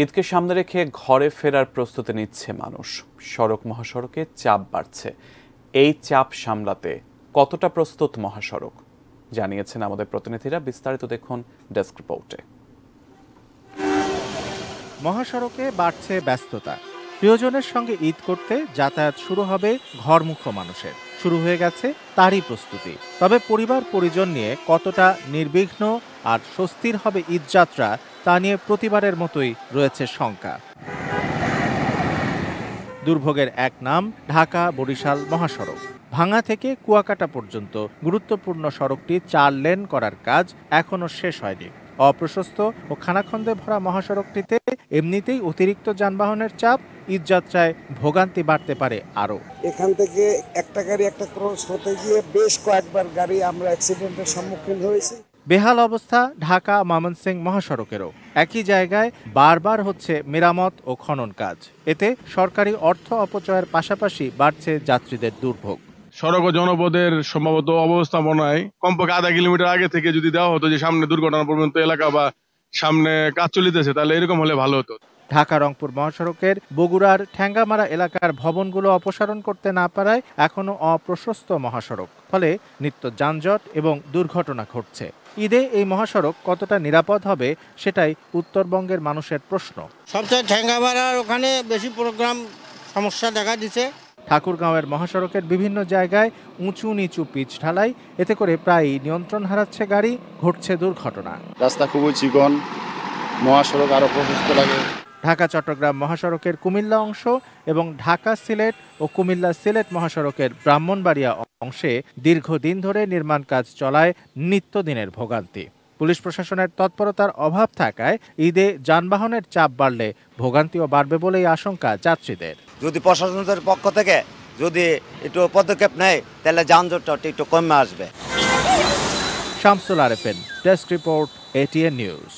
ঈদকে সামনে রেখে ঘরে ফেরার প্রস্তুতি নিচ্ছে মানুষ। সড়ক মহাসড়কে চাপ বাড়ছে। এই চাপ সামলাতে কতটা প্রস্তুত মহাসড়ক জানিয়েছেন আমাদের প্রতিনিধিরা। বিস্তারিত দেখুন ডেস্ক রিপোর্টে। মহাসড়কে বাড়ছে ব্যস্ততা। প্রিয়জনের সঙ্গে ঈদ করতে যাতায়াত শুরু হবে ঘরমুখো মানুষের। শুরু হয়ে গেছে তারই প্রস্তুতি। তবে পরিবার পরিজন নিয়ে কতটা নির্বিঘ্ন আর স্বস্তির হবে ঈদযাত্রা তা নিয়ে প্রতিবারের মতোই রয়েছে শঙ্কা। দুর্ভোগের এক নাম ঢাকা বরিশাল মহাসড়ক। ভাঙা থেকে কুয়াকাটা পর্যন্ত গুরুত্বপূর্ণ সড়কটি 4 লেন করার কাজ এখনো শেষ হয়নি। অপ্রশস্ত ও খানাখন্দে ভরা মহাসড়কটিতে এমনিতেই অতিরিক্ত যানবাহনের চাপ, ঈদযাত্রায় ভোগান্তি বাড়তে পারে আরও। এখান থেকে একটা গাড়ি একটা ক্রস হতে গিয়ে বেশ কয়েকবার গাড়ি আমরা অ্যাক্সিডেন্টের সম্মুখীন হয়েছি। বেহাল অবস্থা ঢাকা ময়মনসিংহ মহাসড়কেরও। একই জায়গায় বারবার হচ্ছে মেরামত ও খনন কাজ। এতে সরকারি অর্থ অপচয়ের পাশাপাশি বাড়ছে যাত্রীদের দুর্ভোগ। সড়ক ও জনপদের সম্ভবত অবস্থাপনায় কমপক্ষে আধা কিলোমিটার আগে থেকে যদি দেওয়া হতো যে সামনে দুর্ঘটনা পর্যন্ত এলাকা বা সামনে কাজ চলিতেছে, তাহলে এরকম হলে ভালো হতো। ঢাকা রংপুর মহাসড়কের বগুড়ার ঠ্যাঙ্গামারা এলাকার ভবনগুলো অপসারণ করতে না পারায় এখনো অপ্রশস্ত মহাসড়ক, ফলে নিত্য যানজট এবং দুর্ঘটনা ঘটছে। ঈদে এই মহাসড়ক কতটা নিরাপদ হবে সেটাই উত্তরবঙ্গের মানুষের প্রশ্ন। সবচেয়ে ঠ্যাঙ্গামারার ওখানে বেশি প্রোগ্রাম সমস্যা দেখা দিচ্ছে। ঠাকুরগাঁওয়ের মহাসড়কের বিভিন্ন জায়গায় উঁচু নিচু পিচ ঢালাই, এতে করে প্রায়ই নিয়ন্ত্রণ হারাচ্ছে গাড়ি, ঘটছে দুর্ঘটনা। রাস্তা খুবই চিকন, মহাসড়ক আরো প্রশস্ত লাগে। ঢাকা চট্টগ্রাম মহাসড়কের কুমিল্লা অংশ এবং ঢাকা সিলেট ও কুমিল্লা সিলেট মহাসড়কের ব্রাহ্মণবাড়িয়া অংশে দীর্ঘদিন ধরে নির্মাণ কাজ চলায় নিত্যদিনের ভোগান্তি। পুলিশ প্রশাসনের তৎপরতার অভাব থাকায় ঈদে যানবাহনের চাপ বাড়লে ভোগান্তিও বাড়বে বলেই আশঙ্কা যাত্রীদের। যদি প্রশাসনের পক্ষ থেকে যদি একটু পদক্ষেপ নেয় তাহলে যানজটটা একটু কমে আসবে। Shamsul Arefin, desk report, ATN news.